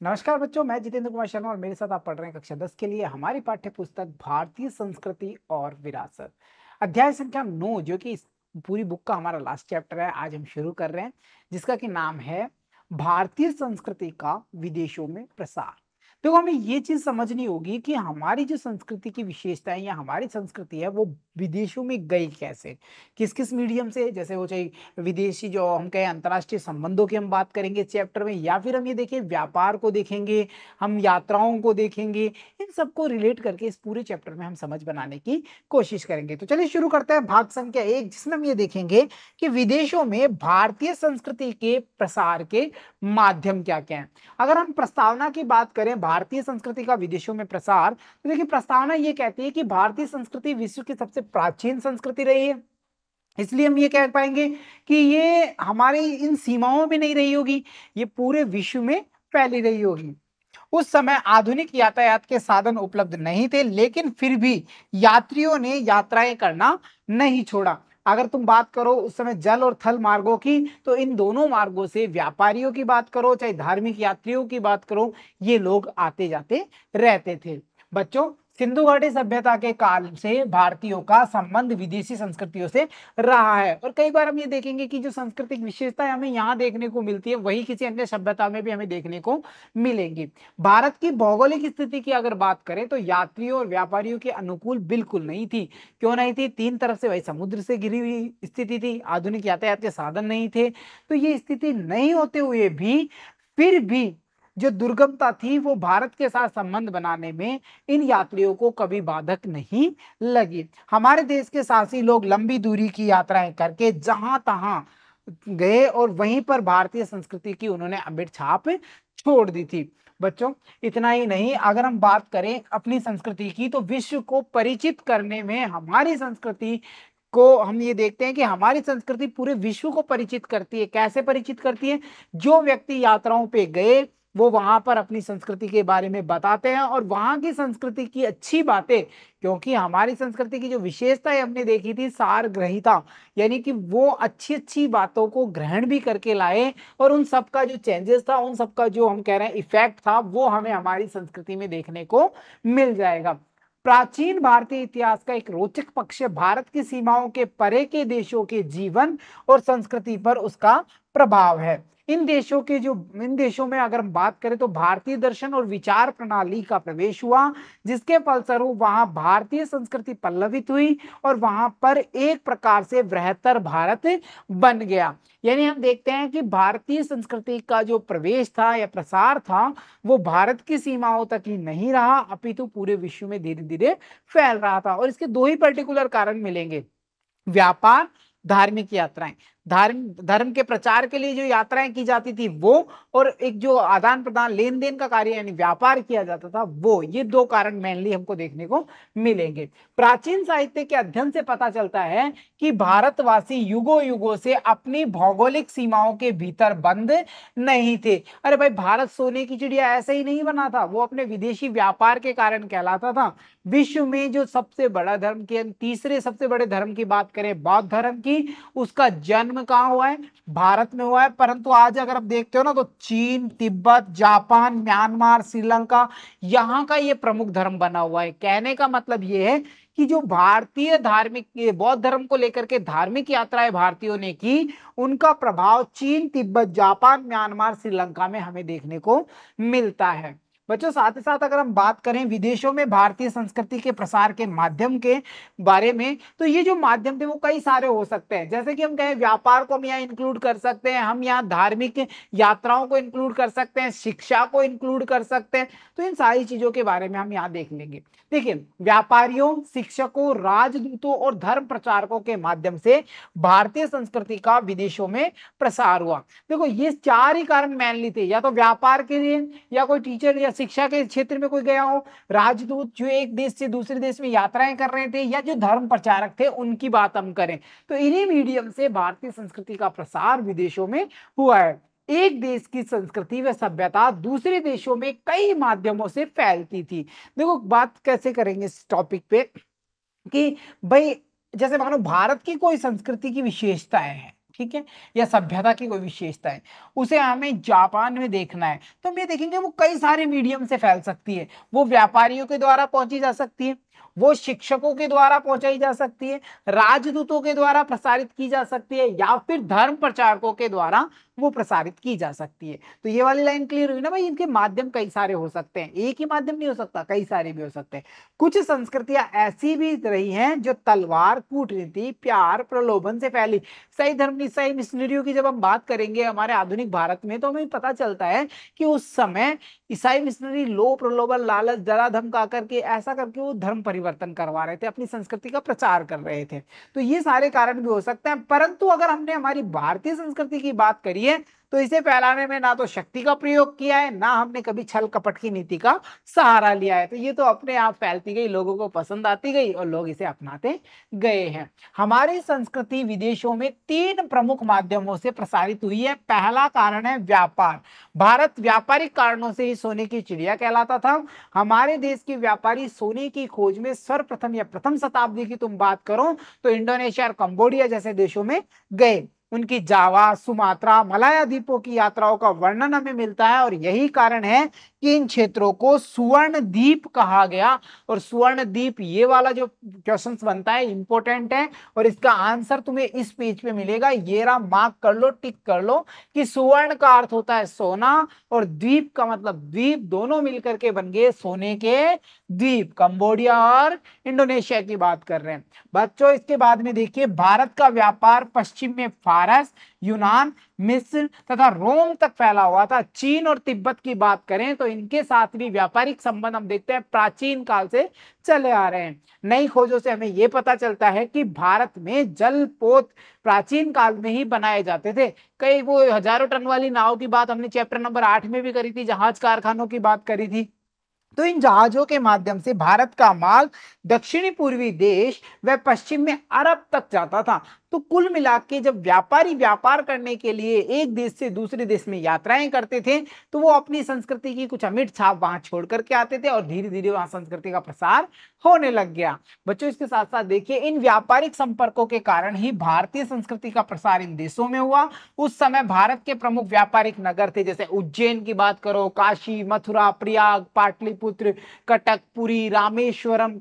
नमस्कार बच्चों, मैं जितेंद्र कुमार शर्मा और मेरे साथ आप पढ़ रहे हैं कक्षा 10 के लिए हमारी पाठ्य पुस्तक भारतीय संस्कृति और विरासत, अध्याय संख्या 9, जो कि इस पूरी बुक का हमारा लास्ट चैप्टर है। आज हम शुरू कर रहे हैं, जिसका कि नाम है भारतीय संस्कृति का विदेशों में प्रसार। देखो, हमें ये चीज समझनी होगी कि हमारी जो संस्कृति की विशेषताएं या हमारी संस्कृति है वो विदेशों में गई कैसे, किस किस मीडियम से, जैसे वो चाहे विदेशी जो हम कहें अंतर्राष्ट्रीय संबंधों की हम बात करेंगे इस चैप्टर में, या फिर हम ये देखिए व्यापार को देखेंगे, हम यात्राओं को देखेंगे। इन सबको रिलेट करके इस पूरे चैप्टर में हम समझ बनाने की कोशिश करेंगे। तो चलिए शुरू करते हैं भाग संख्या 1, जिसमें हम ये देखेंगे कि विदेशों में भारतीय संस्कृति के प्रसार के माध्यम क्या क्या है। अगर हम प्रस्तावना की बात करें भारतीय संस्कृति का विदेशों में प्रसार, तो देखिए प्रस्तावना ये कहती है कि भारतीय संस्कृति विश्व की सबसे प्राचीन संस्कृति रही है। इसलिए हम ये कह पाएंगे कि ये हमारी इन सीमाओं में नहीं रही होगी, ये पूरे विश्व में फैली रही होगी। उस समय आधुनिक यातायात के साधन उपलब्ध नहीं थे, लेकिन फिर भी यात्रियों ने यात्राएं करना नहीं छोड़ा। अगर तुम बात करो उस समय जल और थल मार्गों की, तो इन दोनों मार्गों से व्यापारियों की बात करो चाहे धार्मिक यात्रियों की बात करो, ये लोग आते जाते रहते थे। बच्चों, सिंधु घाटी सभ्यता के काल से भारतीयों का संबंध विदेशी संस्कृतियों से रहा है, और कई बार हम ये देखेंगे कि जो सांस्कृतिक विशेषताएं हमें यहाँ देखने को मिलती है वही किसी अन्य सभ्यता में भी हमें देखने को मिलेंगी। भारत की भौगोलिक स्थिति की अगर बात करें तो यात्रियों और व्यापारियों के अनुकूल बिल्कुल नहीं थी। क्यों नहीं थी? तीन तरफ से वही समुद्र से घिरी हुई स्थिति थी, आधुनिक यातायात के साधन नहीं थे। तो ये स्थिति नहीं होते हुए भी फिर भी जो दुर्गमता थी वो भारत के साथ संबंध बनाने में इन यात्रियों को कभी बाधक नहीं लगी। हमारे देश के साहसी लोग लंबी दूरी की यात्राएं करके जहां तहां गए और वहीं पर भारतीय संस्कृति की उन्होंने अमिट छाप छोड़ दी थी। बच्चों, इतना ही नहीं, अगर हम बात करें अपनी संस्कृति की, तो विश्व को परिचित करने में हमारी संस्कृति को हम ये देखते हैं कि हमारी संस्कृति पूरे विश्व को परिचित करती है। कैसे परिचित करती है? जो व्यक्ति यात्राओं पे गए वो वहां पर अपनी संस्कृति के बारे में बताते हैं और वहां की संस्कृति की अच्छी बातें, क्योंकि हमारी संस्कृति की जो विशेषताएं हमने देखी थी सार ग्रहिता, यानी कि वो अच्छी अच्छी बातों को ग्रहण भी करके लाए और उन सब का जो चेंजेस था, उन सब का जो हम कह रहे हैं इफेक्ट था, वो हमें हमारी संस्कृति में देखने को मिल जाएगा। प्राचीन भारतीय इतिहास का एक रोचक पक्ष भारत की सीमाओं के परे के देशों के जीवन और संस्कृति पर उसका प्रभाव है। इन देशों में अगर हम बात करें तो भारतीय दर्शन और विचार प्रणाली का प्रवेश हुआ, जिसके फलस्वरूप वहां भारतीय संस्कृति पल्लवित हुई और वहां पर एक प्रकार से बृहत्तर भारत बन गया। यानी हम देखते हैं कि भारतीय संस्कृति का जो प्रवेश था या प्रसार था वो भारत की सीमाओं तक ही नहीं रहा, अपितु पूरे विश्व में धीरे धीरे फैल रहा था। और इसके दो ही पर्टिकुलर कारण मिलेंगे: व्यापार, धार्मिक यात्राएं। धर्म के प्रचार के लिए जो यात्राएं की जाती थी वो, और एक जो आदान प्रदान लेन देन का कार्य यानी व्यापार किया जाता था वो, ये दो कारण मेनली हमको देखने को मिलेंगे। प्राचीन साहित्य के अध्ययन से पता चलता है कि भारतवासी युगों युगों से अपनी भौगोलिक सीमाओं के भीतर बंद नहीं थे। अरे भाई, भारत सोने की चिड़िया ऐसे ही नहीं बना था, वो अपने विदेशी व्यापार के कारण कहलाता था। विश्व में जो सबसे बड़ा धर्म के तीसरे सबसे बड़े धर्म की बात करें बौद्ध धर्म की, उसका जन्म कहां हुआ है? भारत में हुआ है। परंतु आज अगर आप देखते हो ना, तो चीन, तिब्बत, जापान, म्यांमार, श्रीलंका, यहां का ये प्रमुख धर्म बना हुआ है। कहने का मतलब ये है कि जो भारतीय धार्मिक बौद्ध धर्म को लेकर के धार्मिक यात्राएं भारतीयों ने की, उनका प्रभाव चीन, तिब्बत, जापान, म्यांमार, श्रीलंका में हमें देखने को मिलता है। बच्चों, साथ ही साथ अगर हम बात करें विदेशों में भारतीय संस्कृति के प्रसार के माध्यम के बारे में, तो ये जो माध्यम थे वो कई सारे हो सकते हैं। जैसे कि हम कहें व्यापार को हम यहाँ इंक्लूड कर सकते हैं, हम यहाँ धार्मिक यात्राओं को इंक्लूड कर सकते हैं, शिक्षा को इंक्लूड कर सकते हैं। तो इन सारी चीजों के बारे में हम यहाँ देख लेंगे। देखिए, व्यापारियों, शिक्षकों, राजदूतों और धर्म प्रचारकों के माध्यम से भारतीय संस्कृति का विदेशों में प्रसार हुआ। देखो, ये चार ही कारण मेनली थे: या तो व्यापार के लिए, या कोई टीचर या शिक्षा के क्षेत्र में कोई गया हो, राजदूत जो एक देश से दूसरे देश में यात्राएं कर रहे थे, या जो धर्म प्रचारक थे उनकी बात हम करें, तो इन्हीं मीडियम से भारतीय संस्कृति का प्रसार विदेशों में हुआ है। एक देश की संस्कृति व सभ्यता दूसरे देशों में कई माध्यमों से फैलती थी। देखो, बात कैसे करेंगे इस टॉपिक पे कि भाई, जैसे मानो भारत की कोई संस्कृति की विशेषताएं हैं, ठीक है, या सभ्यता की कोई विशेषता है, उसे हमें जापान में देखना है, तो हम ये देखेंगे वो कई सारे मीडियम से फैल सकती है। वो व्यापारियों के द्वारा पहुंची जा सकती है, वो शिक्षकों के द्वारा पहुंचाई जा सकती है, राजदूतों के द्वारा प्रसारित की जा सकती है, या फिर धर्म प्रचारकों के द्वारा वो प्रसारित की जा सकती है। तो ये वाली लाइन क्लियर हुई ना भाई, इनके माध्यम कई सारे हो सकते हैं, एक ही माध्यम नहीं हो सकता, कई सारे भी हो सकते हैं। कुछ संस्कृतियां ऐसी भी रही हैं जो तलवार, कूटनीति, प्यार, प्रलोभन से फैली। सही धर्म ईसाई मिशनरियों की जब हम बात करेंगे हमारे आधुनिक भारत में, तो हमें पता चलता है कि उस समय ईसाई मिशनरी लोभ, प्रलोभन, लालच, डरा धमका करके ऐसा करके वो धर्म परिवर्तन करवा रहे थे, अपनी संस्कृति का प्रचार कर रहे थे। तो ये सारे कारण भी हो सकते हैं, परंतु अगर हमने हमारी भारतीय संस्कृति की बात करी है, तो इसे फैलाने में ना तो शक्ति का प्रयोग किया है, ना हमने कभी छल कपट की नीति का सहारा लिया है। तो ये तो अपने आप फैलती गई, लोगों को पसंद आती गई और लोग इसे अपनाते गए हैं। हमारी संस्कृति विदेशों में 3 प्रमुख माध्यमों से प्रसारित हुई है। पहला कारण है व्यापार। भारत व्यापारिक कारणों से ही सोने की चिड़िया कहलाता था। हमारे देश के व्यापारी सोने की खोज में सर्वप्रथम या प्रथम शताब्दी की तुम बात करो तो इंडोनेशिया और कंबोडिया जैसे देशों में गए। उनकी जावा, सुमात्रा, मलाया द्वीपों की यात्राओं का वर्णन हमें मिलता है और यही कारण है कि इन क्षेत्रों को सुवर्ण द्वीप कहा गया। और सुवर्ण द्वीप, ये वाला जो क्वेश्चंस बनता है इंपॉर्टेंट है और इसका आंसर तुम्हें इस पेज पे मिलेगा। ये रहा, मार्क कर लो, टिक कर लो कि सुवर्ण का अर्थ होता है सोना और द्वीप का मतलब द्वीप, दोनों मिलकर के बन गए सोने के द्वीप। कंबोडिया और इंडोनेशिया की बात कर रहे हैं बच्चों। इसके बाद में देखिए, भारत का व्यापार पश्चिम में फारस, यूनान, मिस्र तथा रोम तक फैला हुआ था। चीन और तिब्बत की बात करें तो इनके साथ भी व्यापारिक संबंध हम देखते हैं प्राचीन काल से चले आ रहे हैं। नई खोजों से हमें यह पता चलता है कि भारत में जलपोत प्राचीन काल में ही बनाए जाते थे। कई वो हजारों टन वाली नाव की बात हमने चैप्टर नंबर 8 में भी करी थी, जहाज कारखानों की बात करी थी। तो इन जहाजों के माध्यम से भारत का माल दक्षिणी पूर्वी देश व पश्चिम में अरब तक जाता था। तो कुल मिला के जब व्यापारी व्यापार करने के लिए एक देश से दूसरे देश में यात्राएं करते थे, तो वो अपनी संस्कृति की कुछ अमिट छाप वहां छोड़ करके आते थे और धीरे धीरे वहां संस्कृति का प्रसार होने लग गया। बच्चों, इसके साथ साथ देखिए, इन व्यापारिक संपर्कों के कारण ही भारतीय संस्कृति का प्रसार इन देशों में हुआ। उस समय भारत के प्रमुख व्यापारिक नगर थे, जैसे उज्जैन की बात करो, काशी, मथुरा, प्रयाग, पाटलिपुत्र, कटक, पुरी, रामेश्वरम,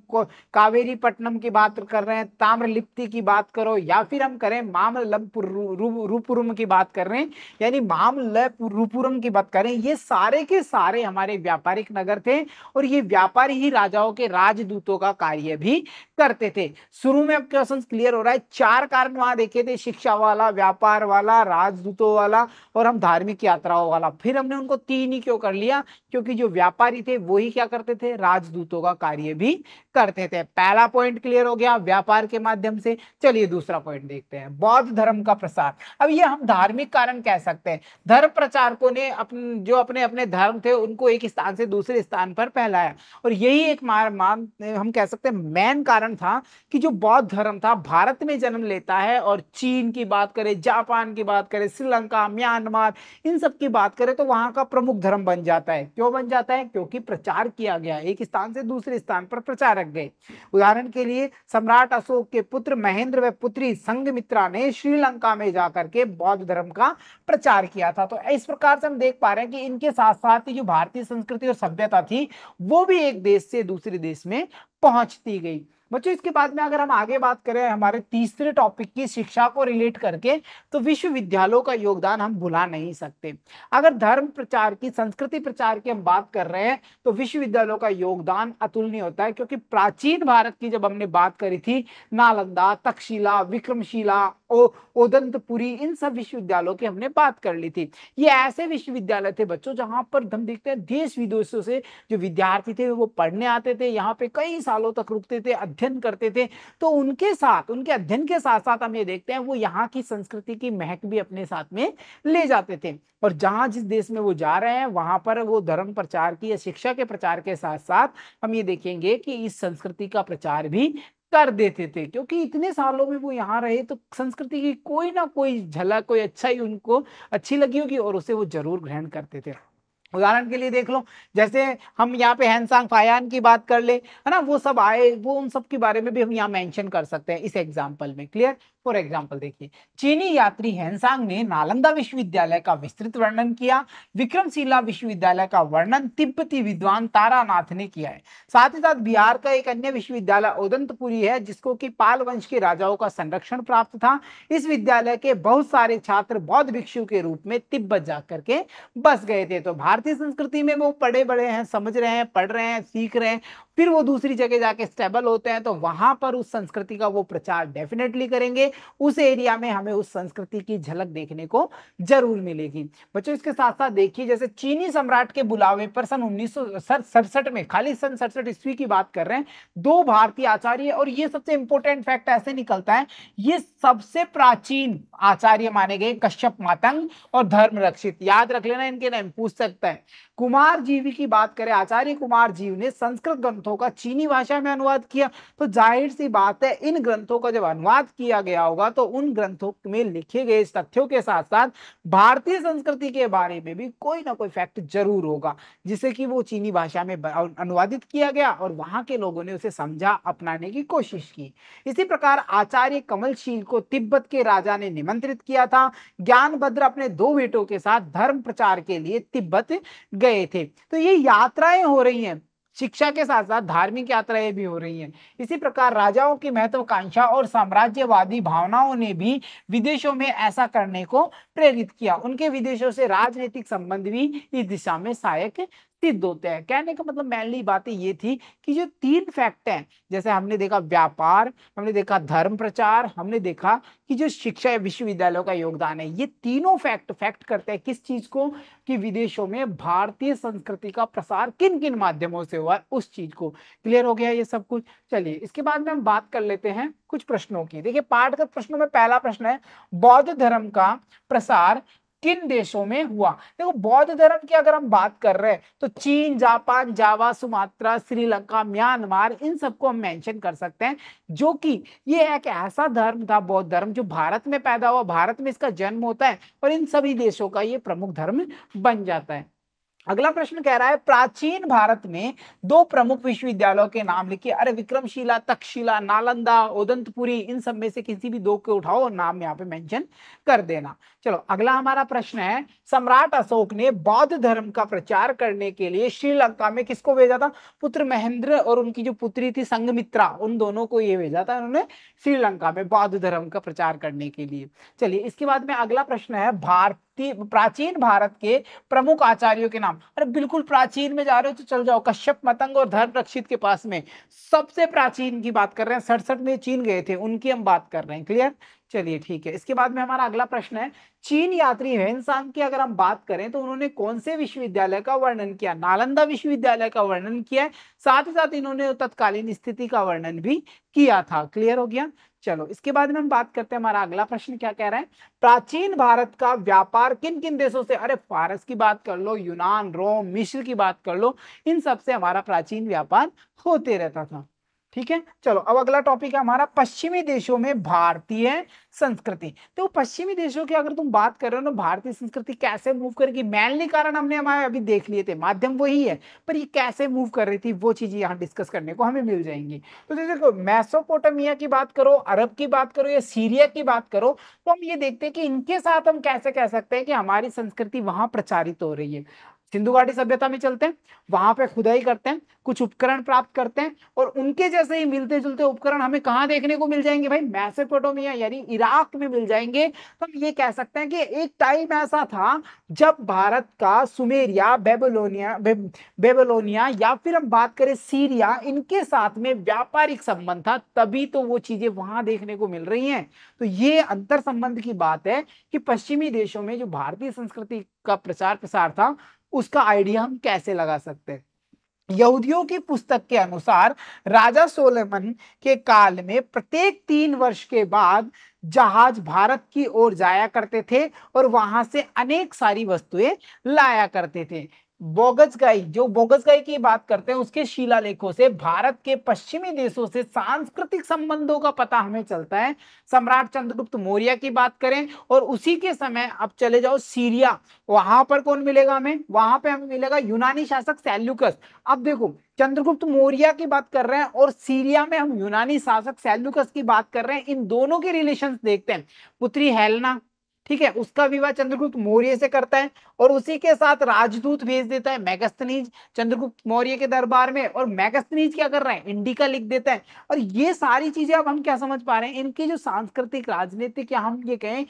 कावेरीपट्टनम की बात कर रहे हैं, ताम्रलिप्ति की बात करो, या फिर हम करें मामल्लपुरम की बात कर रहे हैं, यानी मामल्लपुरम की बात करें, ये सारे के सारे हमारे व्यापारिक नगर थे और ये व्यापारी ही राजाओं के राजदूतों का कार्य भी करते थे। शुरू में अब क्वेश्चन क्लियर हो रहा है। 4 कारण वहां देखे थे, शिक्षा वाला, व्यापार वाला, राजदूतों वाला और हम धार्मिक यात्राओं वाला। फिर हमने उनको 3 ही क्यों कर लिया? क्योंकि जो व्यापारी थे वही क्या करते थे? राजदूतों का कार्य भी करते थे। पहला पॉइंट क्लियर हो गया व्यापार के माध्यम से। चलिए दूसरा पॉइंट देखते हैं, बौद्ध धर्म का प्रसार। अब ये हम धार्मिक कारण कह सकते हैं। धर्म प्रचारकों ने अपने अपने धर्म थे उनको एक स्थान से दूसरे स्थान पर फैलाया और यही एक हम कह सकते हैं मेन कारण था कि जो बौद्ध धर्म था भारत में जन्म लेता है और चीन की बात करें, जापान की बात करें, श्रीलंका, म्यांमार, इन सब की बात करें तो वहां का प्रमुख धर्म बन जाता है। क्यों बन जाता है? क्योंकि प्रचार किया गया, एक स्थान से दूसरे स्थान पर प्रचारक गए। उदाहरण के लिए सम्राट अशोक के पुत्र महेंद्र व पुत्री संघमित्रा ने श्रीलंका में जाकर के बौद्ध धर्म का प्रचार किया था। तो इस प्रकार से हम देख पा रहे हैं कि इनके साथ साथ जो भारतीय संस्कृति और सभ्यता थी वो भी एक देश से दूसरे देश में पहुंचती गई। बच्चों, इसके बाद में अगर हम आगे बात करें हमारे तीसरे टॉपिक की, शिक्षा को रिलेट करके, तो विश्वविद्यालयों का योगदान हम भुला नहीं सकते। अगर धर्म प्रचार की, संस्कृति प्रचार की हम बात कर रहे हैं तो विश्वविद्यालयों का योगदान अतुलनीय होता है। क्योंकि प्राचीन भारत की जब हमने बात करी थी, नालंदा, तक्षशिला, विक्रमशिला, ओदंतपुरी, इन सब विश्वविद्यालयों की हमने बात कर ली थी। ये ऐसे विश्वविद्यालय थे बच्चों जहां पर हम देखते हैं देश विदेशों से जो विद्यार्थी थे वो पढ़ने आते थे, यहाँ पे कई सालों तक रुकते थे, अध्ययन करते थे। तो उनके साथ, उनके अध्ययन के साथ साथ हम ये देखते हैं वो यहाँ की संस्कृति की महक भी अपने साथ में ले जाते थे। और जहां जिस देश में वो जा रहे हैं वहां पर वो धर्म प्रचार की या शिक्षा के प्रचार के साथ साथ हम ये देखेंगे कि इस संस्कृति का प्रचार भी कर देते थे। क्योंकि इतने सालों में वो यहाँ रहे तो संस्कृति की कोई ना कोई झलक, कोई अच्छा ही उनको अच्छी लगी होगी और उसे वो जरूर ग्रहण करते थे। उदाहरण के लिए देख लो, जैसे हम यहाँ पे हैंसांग फायान की बात कर ले, है ना, वो सब आए, वो उन सब के बारे में भी हम यहाँ मेंशन कर सकते हैं इस एग्जाम्पल में। क्लियर। फॉर एग्जाम्पल देखिए, चीनी यात्री हैंसांग ने नालंदा विश्वविद्यालय का विस्तृत वर्णन किया। विक्रमशिला विश्वविद्यालय का वर्णन तिब्बती विद्वान तारानाथ ने किया है। साथ ही साथ बिहार का एक अन्य विश्वविद्यालय ओदंतपुरी है, जिसको कि पाल वंश के राजाओं का संरक्षण प्राप्त था। इस विद्यालय के बहुत सारे छात्र बौद्ध भिक्षु के रूप में तिब्बत जाकर के बस गए थे। तो भारतीय संस्कृति में वो पढ़े बड़े हैं, समझ रहे हैं, पढ़ रहे हैं, सीख रहे हैं, फिर वो दूसरी जगह जाके स्टेबल होते हैं, तो वहां पर उस संस्कृति का वो प्रचार डेफिनेटली करेंगे। उस एरिया में हमें उस संस्कृति की झलक देखने को जरूर मिलेगी। बच्चों, इसके साथ साथ देखिए, जैसे चीनी सम्राट के बुलावे पर सन 1967 में, खाली सन 67 ईस्वी की बात कर रहे हैं, 2 भारतीय आचार्य, और ये सबसे इंपॉर्टेंट फैक्ट ऐसे निकलता है, ये सबसे प्राचीन आचार्य माने गए कश्यप मातंग और धर्मरक्षित। याद रख लेना, इनके नाम पूछ सकता है। कुमार जीवी की बात करें, आचार्य कुमार जीव ने संस्कृत ग्रंथों का चीनी भाषा में अनुवाद किया। तो जाहिर सी बात है, इन ग्रंथों का जब अनुवाद किया गया होगा तो उन ग्रंथों में लिखे गए तथ्यों के साथ साथ भारतीय संस्कृति के बारे में भी कोई ना कोई फैक्ट जरूर होगा, जिसे कि वो चीनी भाषा में अनुवादित किया गया और वहां के लोगों ने उसे समझा, अपनाने की कोशिश की। इसी प्रकार आचार्य कमलशील को तिब्बत के राजा ने निमंत्रित किया था। ज्ञानभद्र अपने 2 बेटों के साथ धर्म प्रचार के लिए तिब्बत गए थे। तो ये यात्राएं हो रही हैं, शिक्षा के साथ साथ धार्मिक यात्राएं भी हो रही हैं। इसी प्रकार राजाओं की महत्वाकांक्षा और साम्राज्यवादी भावनाओं ने भी विदेशों में ऐसा करने को प्रेरित किया। उनके विदेशों से राजनीतिक संबंध भी इस दिशा में सहायक सिद्ध होते हैं। कहने का मतलब मेनली बातें ये थी कि जो 3 फैक्ट हैं, जैसे हमने देखा व्यापार, हमने देखा धर्म प्रचार, हमने देखा कि जो शिक्षा या विश्वविद्यालयों का योगदान है, ये तीनों फैक्ट करते हैं किस चीज को, कि विदेशों में भारतीय संस्कृति का प्रसार किन किन माध्यमों से हुआ, उस चीज को। क्लियर हो गया ये सब कुछ। चलिए, इसके बाद में हम बात कर लेते हैं कुछ प्रश्नों की। देखिए, पाठगत प्रश्नों में पहला प्रश्न है, बौद्ध धर्म का प्रसार किन देशों में हुआ। देखो, बौद्ध धर्म की अगर हम बात कर रहे हैं तो चीन, जापान, जावा, सुमात्रा, श्रीलंका, म्यांमार, इन सबको हम मेंशन कर सकते हैं, जो कि ये एक ऐसा धर्म था, बौद्ध धर्म, जो भारत में पैदा हुआ, भारत में इसका जन्म होता है और इन सभी देशों का ये प्रमुख धर्म बन जाता है। अगला प्रश्न कह रहा है, प्राचीन भारत में 2 प्रमुख विश्वविद्यालयों के नाम लिखिए। अरे विक्रमशिला, तक्षशिला, नालंदा, ओदंतपुरी, इन सब में से किसी भी 2 को उठाओ और नाम यहाँ पे मेंशन कर देना। चलो, अगला हमारा प्रश्न है, सम्राट अशोक ने बौद्ध धर्म का प्रचार करने के लिए श्रीलंका में किसको भेजा था। पुत्र महेंद्र और उनकी जो पुत्री थी संघमित्रा, उन दोनों को ये भेजा था उन्होंने श्रीलंका में बौद्ध धर्म का प्रचार करने के लिए। चलिए, इसके बाद में अगला प्रश्न है, प्राचीन भारत के प्रमुख आचार्यों के नाम। अरे बिल्कुल प्राचीन में जा रहे हो तो चल जाओ, कश्यप, मतंग और धर्मरक्षित के पास में सबसे प्राचीन की बात कर रहे हैं, 67 में चीन गए थे, उनकी हम बात कर रहे हैं। क्लियर। चलिए, ठीक है। इसके बाद में हमारा अगला प्रश्न है, चीन यात्री ह्वेनसांग की अगर हम बात करें तो उन्होंने कौन से विश्वविद्यालय का वर्णन किया। नालंदा विश्वविद्यालय का वर्णन किया, साथ ही साथ इन्होंने तत्कालीन स्थिति का वर्णन भी किया था। क्लियर हो गया। चलो, इसके बाद में हम बात करते हैं, हमारा अगला प्रश्न क्या कह रहा है, प्राचीन भारत का व्यापार किन किन देशों से। अरे फारस की बात कर लो, यूनान, रोम, मिस्र की बात कर लो, इन सब से हमारा प्राचीन व्यापार होते रहता था। ठीक है। चलो, अब अगला टॉपिक है हमारा, पश्चिमी देशों में भारतीय संस्कृति। तो पश्चिमी देशों की अगर तुम बात कर रहे हो ना, भारतीय संस्कृति कैसे मूव करेगी, मेनली कारण हमने हमारे अभी देख लिए थे, माध्यम वही है, पर ये कैसे मूव कर रही थी वो चीजें यहाँ डिस्कस करने को हमें मिल जाएंगी। तो देखो, मेसोपोटामिया की बात करो, अरब की बात करो या सीरिया की बात करो, तो हम ये देखते हैं कि इनके साथ हम कैसे कह सकते हैं कि हमारी संस्कृति वहां प्रचारित हो रही है। सिंधु घाटी सभ्यता में चलते हैं, वहां पे खुदाई करते हैं, कुछ उपकरण प्राप्त करते हैं, और उनके जैसे ही मिलते जुलते उपकरण हमें कहां देखने को मिल जाएंगे भाई, मेसोपोटामिया यानी इराक में मिल जाएंगे। तो हम ये कह सकते हैं कि एक टाइम ऐसा था जब भारत का सुमेरिया, बेबीलोनिया या फिर हम बात करें सीरिया, इनके साथ में व्यापारिक संबंध था, तभी तो वो चीजें वहां देखने को मिल रही हैं। तो ये अंतर संबंध की बात है कि पश्चिमी देशों में जो भारतीय संस्कृति का प्रचार प्रसार था, उसका आइडिया हम कैसे लगा सकते हैं। यहूदियों की पुस्तक के अनुसार राजा सोलोमन के काल में प्रत्येक 3 वर्ष के बाद जहाज भारत की ओर जाया करते थे और वहां से अनेक सारी वस्तुएं लाया करते थे। बोगसगाई, जो बोगसगाई की बात करते हैं उसके शिलालेखों से भारत के पश्चिमी देशों से सांस्कृतिक संबंधों का पता हमें चलता है। सम्राट चंद्रगुप्त मौर्य की बात करें और उसी के समय अब चले जाओ सीरिया, वहां पर कौन मिलेगा हमें, वहां पे हमें मिलेगा यूनानी शासक सेल्यूकस। अब देखो चंद्रगुप्त मौर्य की बात कर रहे हैं और सीरिया में हम यूनानी शासक सेल्यूकस की बात कर रहे हैं, इन दोनों के रिलेशंस देखते हैं। पुत्री हेलेना, ठीक है, उसका विवाह चंद्रगुप्त मौर्य से करता है और उसी के साथ राजदूत भेज देता है मेगस्थनीज चंद्रगुप्त मौर्य के दरबार में, और मेगस्थनीज क्या कर रहा है, इंडिका लिख देता है। और ये सारी चीजें अब हम क्या समझ पा रहे हैं, इनकी जो सांस्कृतिक राजनीतिक या हम ये कहें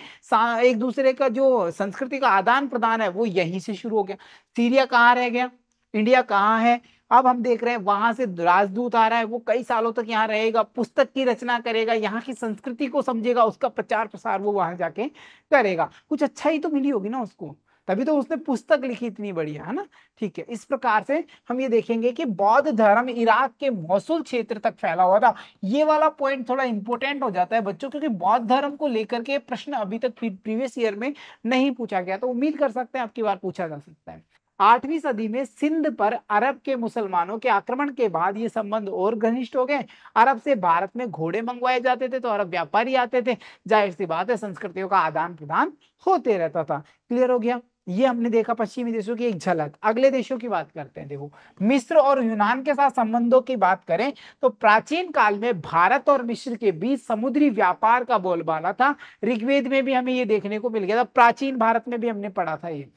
एक दूसरे का जो संस्कृति का आदान प्रदान है वो यहीं से शुरू हो गया। सीरिया कहाँ रह गया, इंडिया कहाँ है। अब हम देख रहे हैं वहां से राजदूत आ रहा है, वो कई सालों तक यहाँ रहेगा, पुस्तक की रचना करेगा, यहाँ की संस्कृति को समझेगा, उसका प्रचार प्रसार वो वहां जाके करेगा। कुछ अच्छा ही तो मिली होगी ना उसको, तभी तो उसने पुस्तक लिखी इतनी बढ़िया, है ना। ठीक है, इस प्रकार से हम ये देखेंगे कि बौद्ध धर्म इराक के मौसूल क्षेत्र तक फैला हुआ था। ये वाला पॉइंट थोड़ा इंपॉर्टेंट हो जाता है बच्चों, क्योंकि बौद्ध धर्म को लेकर के प्रश्न अभी तक प्रीवियस ईयर में नहीं पूछा गया, तो उम्मीद कर सकते हैं आपकी बार पूछा जा सकता है। 8वीं सदी में सिंध पर अरब के मुसलमानों के आक्रमण के बाद ये संबंध और घनिष्ठ हो गए। अरब से भारत में घोड़े मंगवाए जाते थे तो अरब व्यापारी आते थे, जाहिर सी बात है संस्कृतियों का आदान प्रदान होते रहता था। क्लियर हो गया, ये हमने देखा पश्चिमी देशों की एक झलक। अगले देशों की बात करते हैं। देखो मिस्र और यूनान के साथ संबंधों की बात करें तो प्राचीन काल में भारत और मिस्र के बीच समुद्री व्यापार का बोलबाला था। ऋग्वेद में भी हमें ये देखने को मिल गया था, प्राचीन भारत में भी हमने पढ़ा था ये।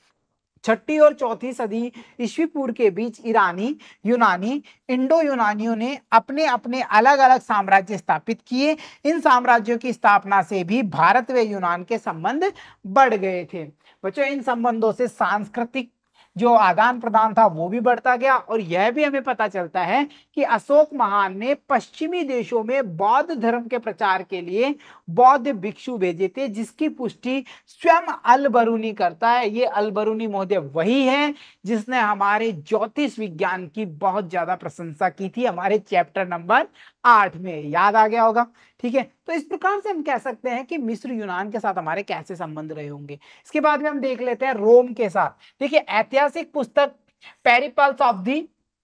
6ठी और 4ठी सदी ईस्वी पूर्व के बीच ईरानी, यूनानी, इंडो यूनानियों ने अपने अपने अलग अलग साम्राज्य स्थापित किए। इन साम्राज्यों की स्थापना से भी भारत व यूनान के संबंध बढ़ गए थे। बच्चों इन संबंधों से सांस्कृतिक जो आदान प्रदान था वो भी बढ़ता गया, और यह भी हमें पता चलता है कि अशोक महान ने पश्चिमी देशों में बौद्ध धर्म के प्रचार के लिए बौद्ध भिक्षु भेजे थे, जिसकी पुष्टि स्वयं अल बरूनी करता है। ये अल बरूनी महोदय वही है जिसने हमारे ज्योतिष विज्ञान की बहुत ज्यादा प्रशंसा की थी हमारे चैप्टर नंबर 8 में, याद आ गया होगा। ठीक है, तो इस प्रकार से हम कह सकते हैं कि मिस्र यूनान के साथ हमारे कैसे संबंध रहे होंगे। इसके बाद में हम देख लेते हैं रोम के साथ। देखिए ऐतिहासिक पुस्तक पेरिपल्स ऑफ द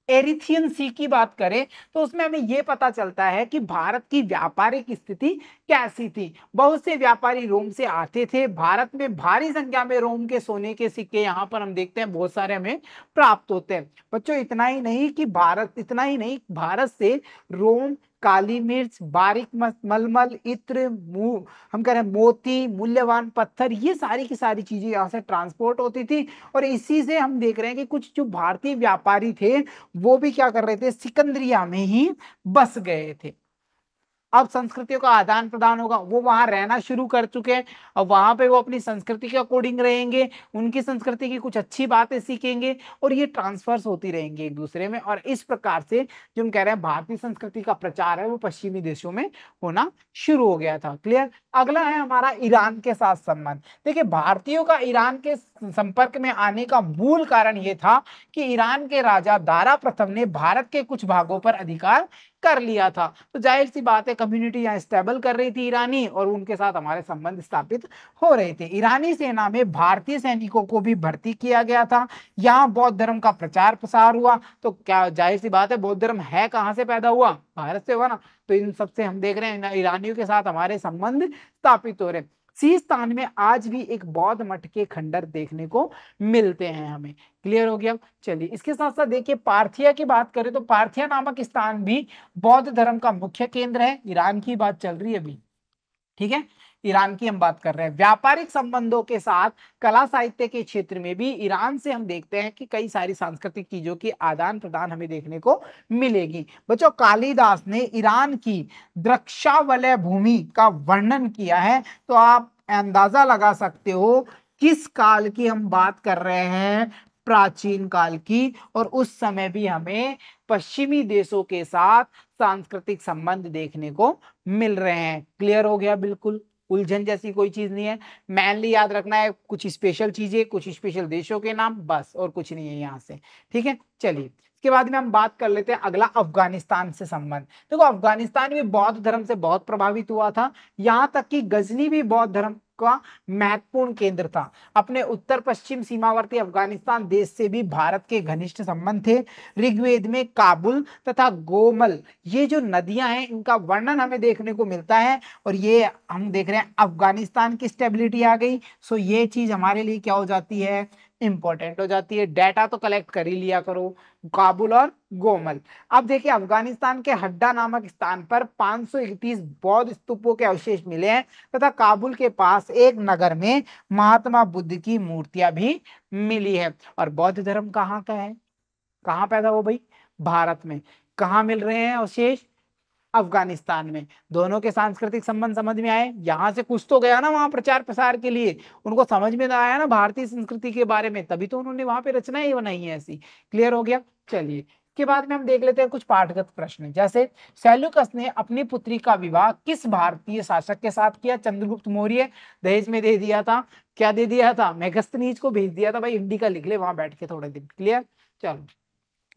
एरिथियन सी की बात करें तो उसमें हमें यह पता चलता है कि भारत की व्यापारिक स्थिति कैसी थी। बहुत से व्यापारी रोम से आते थे, भारत में भारी संख्या में रोम के सोने के सिक्के यहाँ पर हम देखते हैं बहुत सारे हमें प्राप्त होते हैं। बच्चों इतना ही नहीं, भारत से रोम, काली मिर्च, बारीक मलमल, इत्र, हम कह रहे हैं मोती, मूल्यवान पत्थर, ये सारी की सारी चीजें यहाँ से ट्रांसपोर्ट होती थी। और इसी से हम देख रहे हैं कि कुछ जो भारतीय व्यापारी थे वो भी क्या कर रहे थे, सिकंदरिया में ही बस गए थे। अब संस्कृतियों का आदान प्रदान होगा, वो वहां रहना शुरू कर चुके हैं, अब वहां पे वो अपनी संस्कृति के अकॉर्डिंग रहेंगे, उनकी संस्कृति की कुछ अच्छी बातें सीखेंगे और ये ट्रांसफर्स होती रहेंगी एक दूसरे में। और इस प्रकार से जो हम कह रहे हैं भारतीय संस्कृति का प्रचार है वो पश्चिमी देशों में होना शुरू हो गया था। क्लियर। अगला है हमारा ईरान के साथ संबंध। देखिए भारतीयों का ईरान के संपर्क में आने का मूल कारण यह था कि ईरान के राजा दारा प्रथम ने भारत के कुछ भागों पर अधिकार कर लिया था, तो जाहिर सी बात है कम्युनिटी यहाँ स्टेबल कर रही थी ईरानी, और उनके साथ हमारे संबंध स्थापित हो रहे थे। ईरानी सेना में भारतीय सैनिकों को भी भर्ती किया गया था। यहाँ बौद्ध धर्म का प्रचार प्रसार हुआ, तो क्या जाहिर सी बात है बौद्ध धर्म है कहाँ से पैदा हुआ, भारत से हुआ ना। तो इन सबसे हम देख रहे हैं ईरानियों के साथ हमारे संबंध स्थापित हो रहे हैं। सीस्तान में आज भी एक बौद्ध मठ के खंडर देखने को मिलते हैं हमें। क्लियर हो गया। चलिए इसके साथ साथ देखिए पार्थिया की बात करें तो पार्थिया नामक स्थान भी बौद्ध धर्म का मुख्य केंद्र है। ईरान की बात चल रही है अभी, ठीक है, ईरान की हम बात कर रहे हैं। व्यापारिक संबंधों के साथ कला साहित्य के क्षेत्र में भी ईरान से हम देखते हैं कि कई सारी सांस्कृतिक चीजों की आदान प्रदान हमें देखने को मिलेगी। बच्चों कालिदास ने ईरान की द्रक्षावलय भूमि का वर्णन किया है, तो आप अंदाजा लगा सकते हो किस काल की हम बात कर रहे हैं, प्राचीन काल की। और उस समय भी हमें पश्चिमी देशों के साथ सांस्कृतिक संबंध देखने को मिल रहे हैं। क्लियर हो गया, बिल्कुल उलझन जैसी कोई चीज नहीं है। मेनली याद रखना है कुछ स्पेशल चीजें, कुछ स्पेशल देशों के नाम, बस और कुछ नहीं है यहाँ से। ठीक है, चलिए इसके बाद में हम बात कर लेते हैं अगला अफगानिस्तान से संबंध। देखो अफगानिस्तान भी बौद्ध धर्म से बहुत प्रभावित हुआ था, यहाँ तक कि गजनी भी बौद्ध धर्म का महत्वपूर्ण केंद्र था। अपने उत्तर पश्चिम सीमावर्ती अफगानिस्तान देश से भी भारत के घनिष्ठ संबंध थे। ऋग्वेद में काबुल तथा गोमल ये जो नदियां हैं इनका वर्णन हमें देखने को मिलता है, और ये हम देख रहे हैं अफगानिस्तान की स्टेबिलिटी आ गई। सो ये चीज हमारे लिए क्या हो जाती है, इंपॉर्टेंट हो जाती है। डाटा तो कलेक्ट कर ही लिया करो, काबुल और गोमल। अब देखिए अफगानिस्तान के हड्डा नामक स्थान पर 531 बौद्ध स्तूपों के अवशेष मिले हैं तथा काबुल के पास एक नगर में महात्मा बुद्ध की मूर्तियां भी मिली है। और बौद्ध धर्म कहाँ का है, कहाँ पैदा हो भाई, भारत में। कहाँ मिल रहे हैं अवशेष, अफगानिस्तान में। दोनों के सांस्कृतिक संबंध समझ में आए, यहां से कुछ तो गया ना वहां प्रचार प्रसार के लिए, उनको समझ में ना आया ना भारतीय संस्कृति के बारे में, तभी तो उन्होंने वहां पे रचनाएं ही बनाई है ऐसी। क्लियर हो गया। चलिए इसके बाद में हम देख लेते हैं कुछ पाठगत प्रश्न, जैसे सेल्यूकस ने अपनी पुत्री का विवाह किस भारतीय शासक के साथ किया, चंद्रगुप्त मौर्य। दहेज में दे दिया था, क्या दे दिया था, मेगस्थनीज को भेज दिया था। भाई इंडिका लिख ले वहां बैठ के थोड़े दिन। क्लियर। चलो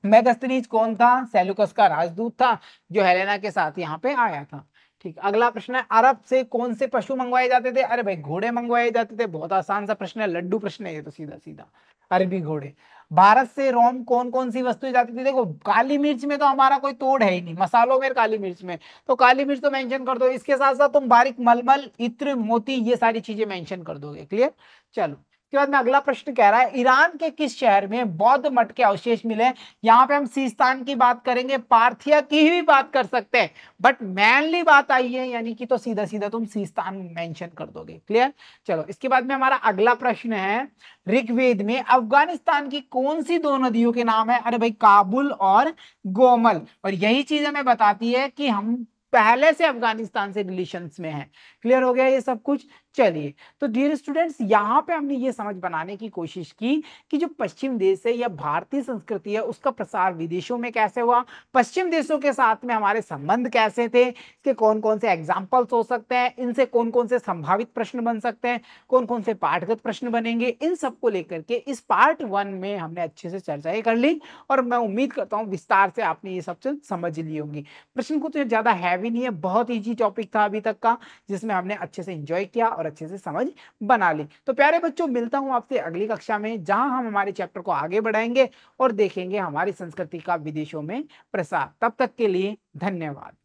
मेगस्थनीज कौन था, सेल्यूकस का राजदूत था जो हेलेना के साथ यहाँ पे आया था। ठीक, अगला प्रश्न है अरब से कौन से पशु मंगवाए जाते थे। अरे भाई घोड़े मंगवाए जाते थे, बहुत आसान सा प्रश्न है, लड्डू प्रश्न है ये तो, सीधा सीधा अरबी घोड़े। भारत से रोम कौन कौन सी वस्तुएं जाती थी, देखो काली मिर्च में तो हमारा कोई तोड़ है ही नहीं, मसालों में काली मिर्च में, तो काली मिर्च तो मेंशन कर दो। इसके साथ साथ तुम बारीक मलमल, इत्र, मोती ये सारी चीजें मेंशन कर दोगे। क्लियर। चलो उसके बाद में अगला प्रश्न कह रहा है ईरान के किस शहर में बौद्ध मठ के अवशेष मिले। यहाँ पे हम सीस्तान की बात करेंगे, पार्थिया की भी बात कर सकते हैं, बट मेनली बात आई है यानी कि तो सीधा सीधा तुम सीस्तान मेंशन कर दोगे। क्लियर। चलो इसके बाद में हमारा अगला प्रश्न है ऋग्वेद में अफगानिस्तान की कौन सी दो नदियों के नाम है। अरे भाई काबुल और गोमल, और यही चीज हमें बताती है कि हम पहले से अफगानिस्तान से रिलेशंस में हैं। क्लियर हो गया ये सब कुछ। चलिए तो डियर स्टूडेंट्स यहाँ पे हमने ये समझ बनाने की कोशिश की कि जो पश्चिम देश है या भारतीय संस्कृति है उसका प्रसार विदेशों में कैसे हुआ, पश्चिम देशों के साथ में हमारे संबंध कैसे थे, इसके कौन कौन से एग्जाम्पल्स हो सकते हैं, इनसे कौन कौन से संभावित प्रश्न बन सकते हैं, कौन कौन से पाठगत प्रश्न बनेंगे, इन सबको लेकर के इस पार्ट 1 में हमने अच्छे से चर्चाएं कर ली। और मैं उम्मीद करता हूँ विस्तार से आपने ये सब चीज समझ ली होंगी। प्रश्न को तो ज्यादा हैवी नहीं है, बहुत ईजी टॉपिक था अभी तक का, जिसमें हमने अच्छे से एंजॉय किया और अच्छे से समझ बना ली। तो प्यारे बच्चों मिलता हूं आपसे अगली कक्षा में, जहां हम हमारे चैप्टर को आगे बढ़ाएंगे और देखेंगे हमारी संस्कृति का विदेशों में प्रसार। तब तक के लिए धन्यवाद।